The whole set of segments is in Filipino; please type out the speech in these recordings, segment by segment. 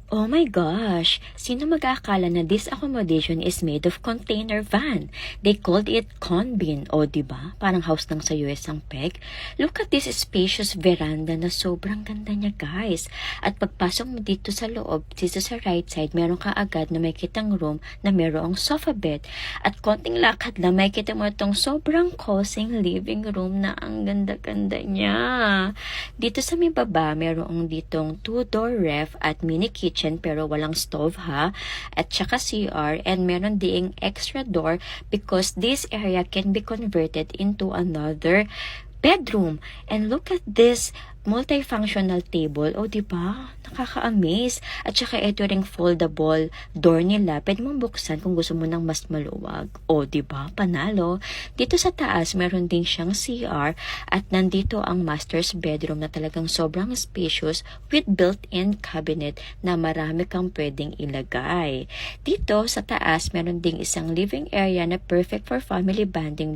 Oh my gosh! Sino mag-aakala na this accommodation is made of container van? They called it Conbin. O, diba? Parang house lang sa US ang peg. Look at this spacious veranda na sobrang ganda niya, guys. At pagpasok mo dito sa loob, dito sa right side, meron ka agad na may kitang room na merong sofa bed. At konting lakad lang, may kita mo itong sobrang cozy living room na ang ganda-ganda niya. Dito sa may baba, merong ditong 2-door ref at mini kitchen pero walang stove ha, at saka CR, and meron ding extra door because this area can be converted into another bedroom. And look at this multifunctional table. O, diba? Nakaka-amaze. At saka ito ring foldable door nila. Pwede mong buksan kung gusto mo ng mas maluwag. O, diba? Panalo. Dito sa taas, meron din siyang CR at nandito ang master's bedroom na talagang sobrang spacious with built-in cabinet na marami kang pwedeng ilagay. Dito sa taas, meron ding isang living area na perfect for family bonding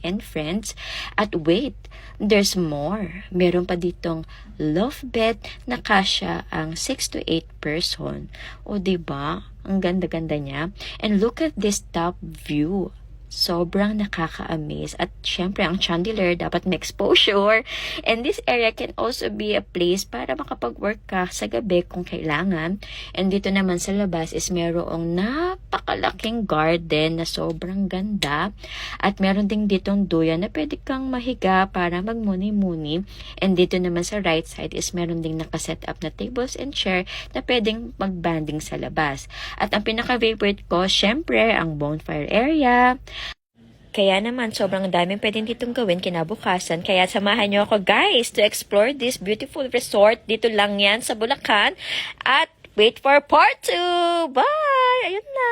and friends. At wait, there's more. Meron pa ditong loft bed na kasya ang 6 to 8 person. O, diba? Ang ganda-ganda niya. And look at this top view. Sobrang nakaka-amaze. At syempre, ang chandelier dapat may exposure. And this area can also be a place para makapag-work ka sa gabi kung kailangan. And dito naman sa labas is merong napakalaking garden na sobrang ganda. At meron ding ditong duyan na pwede kang mahiga para magmuni-muni. And dito naman sa right side is meron ding nakaset up na tables and chair na pwedeng mag-banding sa labas. At ang pinaka-favorite ko, syempre, ang bonfire area. Kaya naman, sobrang daming pwedeng ditong gawin kinabukasan. Kaya samahan nyo ako, guys, to explore this beautiful resort. Dito lang yan sa Bulacan. At wait for part 2! Bye! Ayun na!